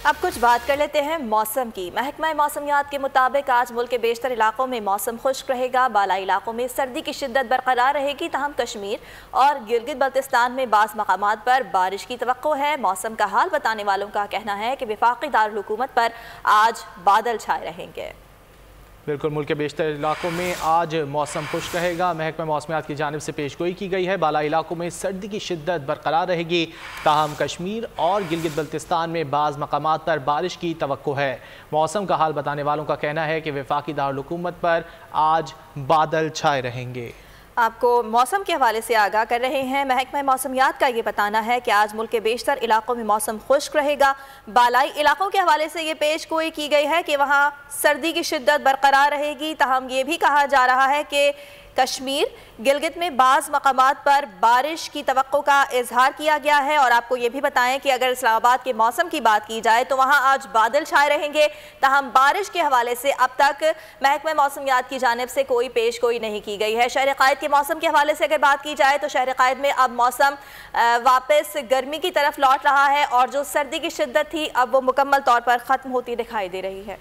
अब कुछ बात कर लेते हैं मौसम की। महकमा मौसमियात के मुताबिक आज मुल्क के बेशतर इलाकों में मौसम खुश्क रहेगा। बालाई इलाकों में सर्दी की शिद्दत बरकरार रहेगी, तहम कश्मीर और गिलगित बल्तिस्तान में बाज़ मकामात पर बारिश की तवक्को है। मौसम का हाल बताने वालों का कहना है कि वफाकी दारुल हुकूमत पर आज बादल छाए रहेंगे। बिल्कुल, मुल्क के बेशतर इलाकों में आज मौसम खुश्क रहेगा। महकमा मौसमियात की जानिब से पेशगोई की गई है, बालाई इलाकों में सर्दी की शिद्दत बरकरार रहेगी, ताहम कश्मीर और गिलगित बल्तिस्तान में बाज़ मकामात पर बारिश की तवक्को है। मौसम का हाल बताने वालों का कहना है कि वफाकी दारुल हुकूमत पर आज बादल छाए रहेंगे। आपको मौसम के हवाले से आगाह कर रहे हैं। महकमा मौसमियात का ये बताना है कि आज मुल्क के बेशतर इलाकों में मौसम खुश्क रहेगा। बालाई इलाकों के हवाले से ये पेश गोई की गई है कि वहाँ सर्दी की शिद्दत बरकरार रहेगी, ताहम ये भी कहा जा रहा है कि कश्मीर गिलगित में बाज़ मकामात पर बारिश की तवक्को का इजहार किया गया है। और आपको ये भी बताएं कि अगर इस्लामाबाद के मौसम की बात की जाए तो वहाँ आज बादल छाए रहेंगे, ताहम बारिश के हवाले से अब तक महकमा मौसमियात की जानिब से कोई पेश गोई नहीं की गई है। शहर कायद के मौसम के हवाले से अगर बात की जाए तो शहर कायद में अब मौसम वापस गर्मी की तरफ लौट रहा है और जो सर्दी की शिद्दत थी अब वो मुकम्मल तौर पर ख़त्म होती दिखाई दे रही है।